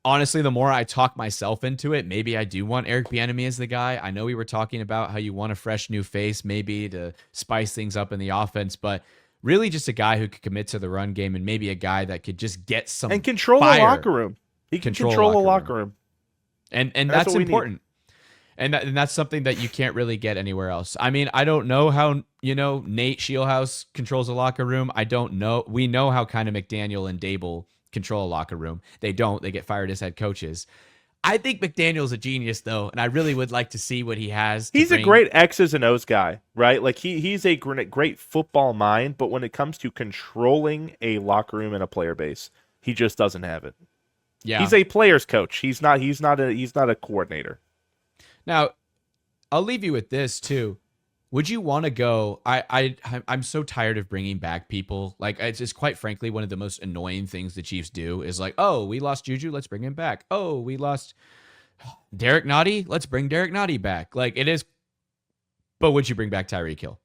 Honestly, the more I talk myself into it, maybe I do want Eric Bieniemy as the guy. I know we were talking about how you want a fresh new face maybe to spice things up in the offense, but really just a guy who could commit to the run game and maybe a guy that could just get some and control fire. the locker room. He can control the locker room. And that's important. And that's something that you can't really get anywhere else. I mean, I don't know how, Nate Shieldhouse controls a locker room. I don't know. We know how kind of McDaniel and Dable control a locker room. They don't. They get fired as head coaches. I think McDaniel's a genius, though, and I really would like to see what he has. He's a great X's and O's guy, right? Like he's a great football mind, but when it comes to controlling a locker room and a player base, he just doesn't have it. Yeah, he's a player's coach. He's not a coordinator. Now, I'll leave you with this too. Would you want to go? I'm so tired of bringing back people. Like, it's just quite frankly one of the most annoying things the Chiefs do is like, oh, we lost Juju, let's bring him back. Oh, we lost Derek Nottie, let's bring Derek Nottie back. Like it is. But would you bring back Tyreek Hill?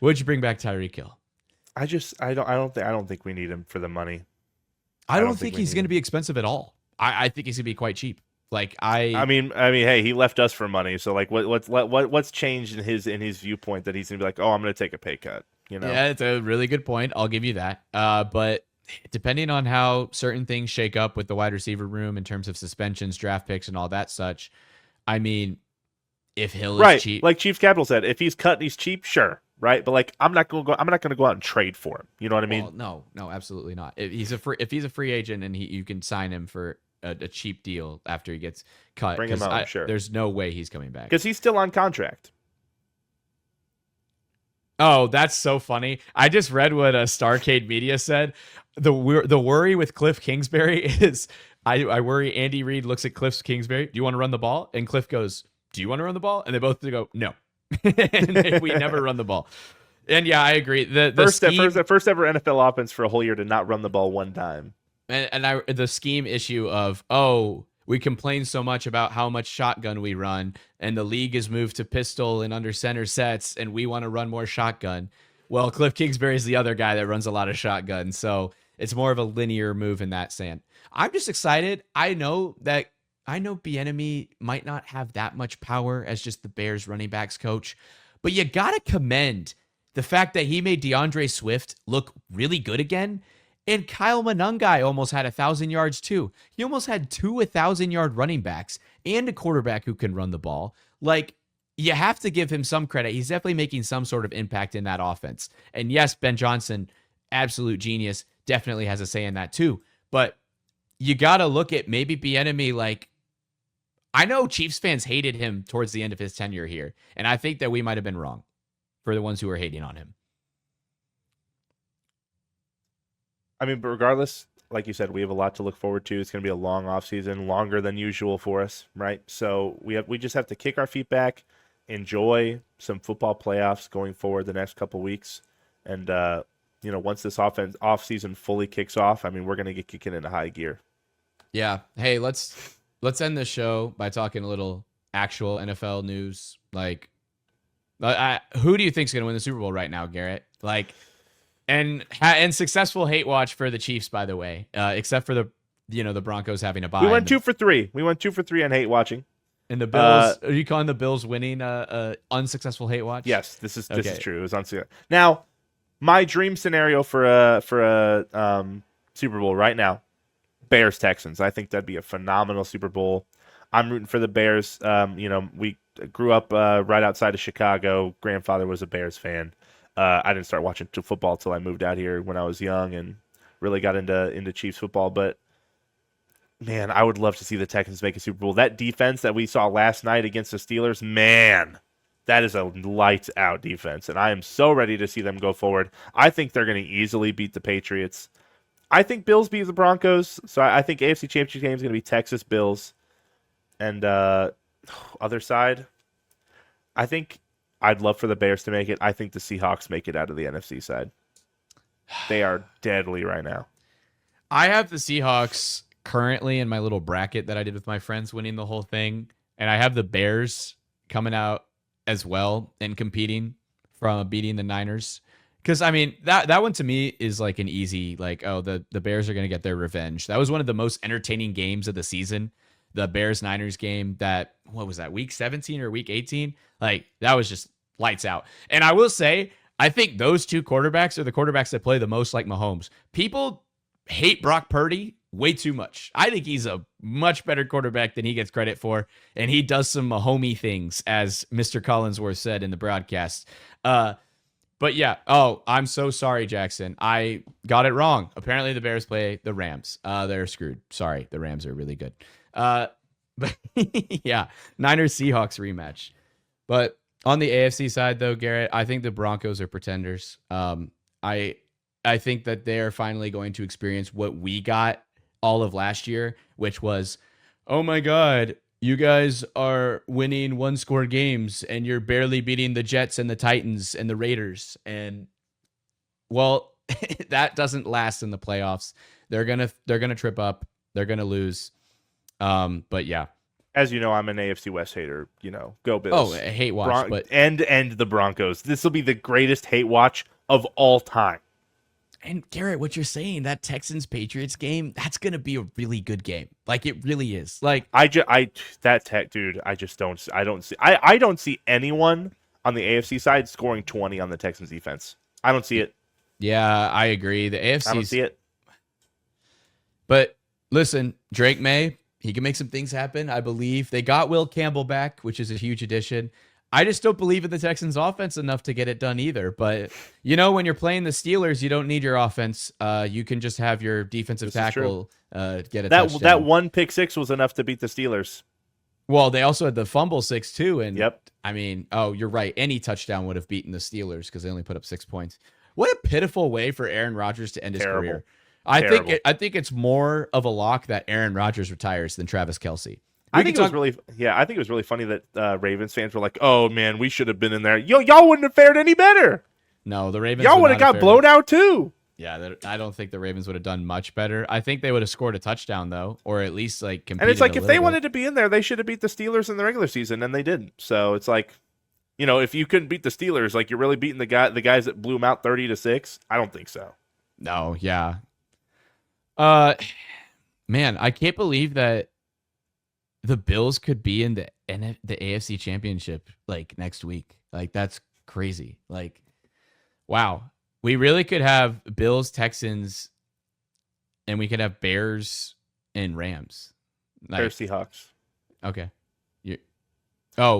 Would you bring back Tyreek Hill? I don't think we need him for the money. I don't think he's going to be expensive at all. I think he's going to be quite cheap. Like I mean, hey, he left us for money. So like, what's changed in his viewpoint that he's gonna be like, oh, I'm gonna take a pay cut? Yeah, it's a really good point. I'll give you that. But depending on how certain things shake up with the wide receiver room in terms of suspensions, draft picks, and all that such, I mean, if Hill is cheap, like Chiefs Capital said, if he's cut and he's cheap, sure, right. But like, I'm not gonna go out and trade for him. You know what I mean? Well, no, absolutely not. If he's a free agent and you can sign him for a cheap deal after he gets cut. Bring him out, sure. There's no way he's coming back. Because he's still on contract. Oh, that's so funny. I just read what Starcade Media said. The worry with Cliff Kingsbury is I worry Andy Reid looks at Cliff Kingsbury. Do you want to run the ball? And Cliff goes, do you want to run the ball? And they both go, no. And we never run the ball. And yeah, I agree. The first ever NFL offense for a whole year to not run the ball one time. And the scheme issue of, we complain so much about how much shotgun we run, and the league has moved to pistol and under center sets, and we want to run more shotgun. Well, Cliff Kingsbury is the other guy that runs a lot of shotgun, so it's more of a linear move in that sense. I'm just excited. I know Bieniemy might not have that much power as just the Bears running backs coach, but you got to commend the fact that he made DeAndre Swift look really good again. And Kyle Monangai almost had 1,000 yards too. He almost had 2 1,000-yard running backs and a quarterback who can run the ball. Like, you have to give him some credit. He's definitely making some sort of impact in that offense. And yes, Ben Johnson, absolute genius, definitely has a say in that too. But you got to look at maybe Bieniemy. Like, I know Chiefs fans hated him towards the end of his tenure here, and I think that we might have been wrong for the ones who are hating on him. I mean, but regardless, like you said, we have a lot to look forward to. It's going to be a long offseason, longer than usual for us, right? So we just have to kick our feet back, enjoy some football playoffs going forward the next couple weeks, and once this offseason fully kicks off, I mean, we're going to get kicking into high gear. Yeah. Hey, let's let's end the show by talking a little actual NFL news. Like, who do you think's going to win the Super Bowl right now, Garrett? Like, and successful hate watch for the Chiefs, by the way, except for the Broncos having a bye. We went 2 for 3. We went 2 for 3 on hate watching. And the Bills, are you calling the Bills winning unsuccessful hate watch? Yes, this is true. It was unsuccessful. Now, my dream scenario for a Super Bowl right now, Bears Texans. I think that'd be a phenomenal Super Bowl. I'm rooting for the Bears. We grew up right outside of Chicago. Grandfather was a Bears fan. I didn't start watching football until I moved out here when I was young and really got into Chiefs football. But man, I would love to see the Texans make a Super Bowl. That defense that we saw last night against the Steelers, man, that is a lights out defense, and I am so ready to see them go forward. I think they're going to easily beat the Patriots. I think Bills beat the Broncos, so I think AFC Championship game is going to be Texas Bills. And other side, I think I'd love for the Bears to make it. I think the Seahawks make it out of the NFC side. They are deadly right now. I have the Seahawks currently in my little bracket that I did with my friends winning the whole thing, and I have the Bears coming out as well and competing from beating the Niners. Because, I mean, that one to me is like an easy, like, oh, the Bears are going to get their revenge. That was one of the most entertaining games of the season. The Bears-Niners game that, what was that, week 17 or week 18? Like, that was just lights out. And I will say, I think those two quarterbacks are the quarterbacks that play the most like Mahomes. People hate Brock Purdy way too much. I think he's a much better quarterback than he gets credit for, and he does some Mahomey things, as Mr. Collinsworth said in the broadcast. But yeah, I'm so sorry, Jackson. I got it wrong. Apparently the Bears play the Rams. They're screwed. Sorry, the Rams are really good. But yeah, Niners Seahawks rematch. But on the AFC side, though, Garrett, I think the Broncos are pretenders. I think that they're finally going to experience what we got all of last year, which was, oh my God, you guys are winning one-score games and you're barely beating the Jets and the Titans and the Raiders. And well, that doesn't last in the playoffs. They're gonna trip up. They're gonna lose. But yeah, as you know, I'm an AFC West hater. Go Bills. Oh, a hate watch, but and the Broncos. This will be the greatest hate watch of all time. And Garrett, what you're saying, that Texans Patriots game, that's gonna be a really good game. Like, it really is. Like, I don't see anyone on the AFC side scoring 20 on the Texans defense. I don't see it. Yeah, I agree. The AFC, I don't see it. But listen, Drake May, he can make some things happen. I believe they got Will Campbell back, which is a huge addition. I just don't believe in the Texans offense enough to get it done either. But, when you're playing the Steelers, you don't need your offense. You can just have your defensive tackle get a touchdown. That one pick six was enough to beat the Steelers. Well, they also had the fumble 6 too. And yep. I mean, you're right. Any touchdown would have beaten the Steelers because they only put up 6 points. What a pitiful way for Aaron Rodgers to end his career. I think it's more of a lock that Aaron Rodgers retires than Travis Kelce. I think it was really funny that Ravens fans were like, "Oh man, we should have been in there. Y'all wouldn't have fared any better." No, the Ravens. Y'all would have got blown out too. Yeah, I don't think the Ravens would have done much better. I think they would have scored a touchdown though, or at least like competed. And it's like if they wanted to be in there, they should have beat the Steelers in the regular season, and they didn't. So it's like, if you couldn't beat the Steelers, like you're really beating the guys that blew them out 30-6. I don't think so. No, yeah. Man, I can't believe that the Bills could be in the AFC Championship like next week. Like, that's crazy. Like, wow. We really could have Bills, Texans, and we could have Bears and Rams. Bears, Seahawks. Okay.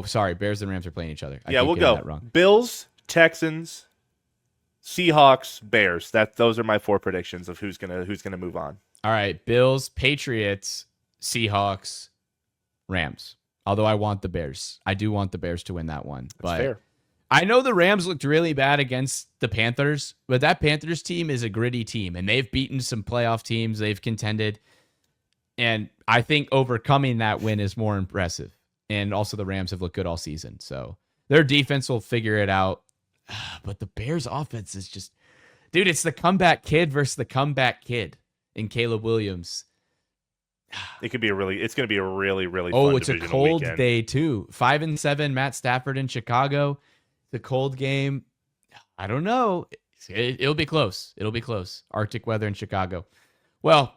Sorry. Bears and Rams are playing each other. Yeah, we'll go. Bills, Texans, Seahawks, Bears. Those are my 4 predictions of who's gonna move on. All right. Bills, Patriots, Seahawks, Rams. Although I want the Bears. I do want the Bears to win that one. That's fair. I know the Rams looked really bad against the Panthers, but that Panthers team is a gritty team, and they've beaten some playoff teams. They've contended, and I think overcoming that win is more impressive. And also the Rams have looked good all season, so their defense will figure it out. But the Bears' offense is just, dude, it's the comeback kid versus the comeback kid in Caleb Williams. It's going to be a really, really Oh, fun it's a divisional cold weekend. day too. 5-7, Matt Stafford in Chicago. The cold game. I don't know. It'll be close. It'll be close. Arctic weather in Chicago. Well,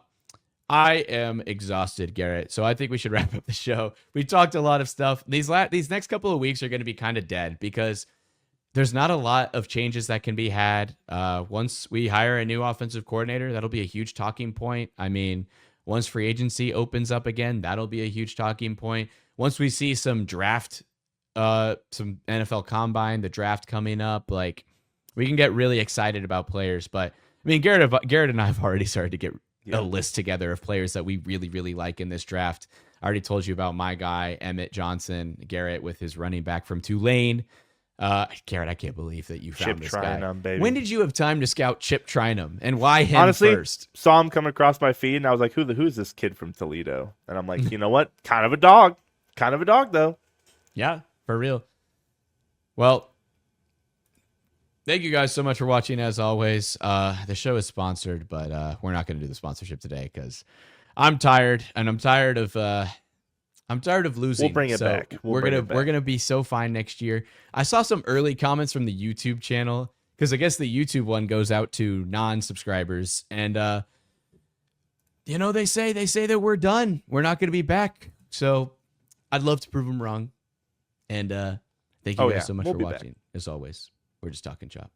I am exhausted, Garrett. So I think we should wrap up the show. We talked a lot of stuff. These next couple of weeks are going to be kind of dead because there's not a lot of changes that can be had. Once we hire a new offensive coordinator, that'll be a huge talking point. I mean, once free agency opens up again, that'll be a huge talking point. Once we see some draft, some NFL combine, the draft coming up, like we can get really excited about players. But I mean, Garrett and I have already started to get a list together of players that we really, really like in this draft. I already told you about my guy, Emmett Johnson, Garrett with his running back from Tulane. Garrett, I can't believe that you found this guy. Baby. When did you have time to scout Chip Trinum, and why him Honestly, first? Saw him come across my feed, and I was like, who's this kid from Toledo? And I'm like, you know what? Kind of a dog, though. Yeah, for real. Well, thank you guys so much for watching. As always, the show is sponsored, but we're not going to do the sponsorship today because I'm tired, and I'm tired of losing. We'll bring it back. We're gonna be so fine next year. I saw some early comments from the YouTube channel because I guess the YouTube one goes out to non-subscribers, and they say that we're done. We're not gonna be back. So I'd love to prove them wrong. And thank you guys so much for watching. As always, we're just talking chop.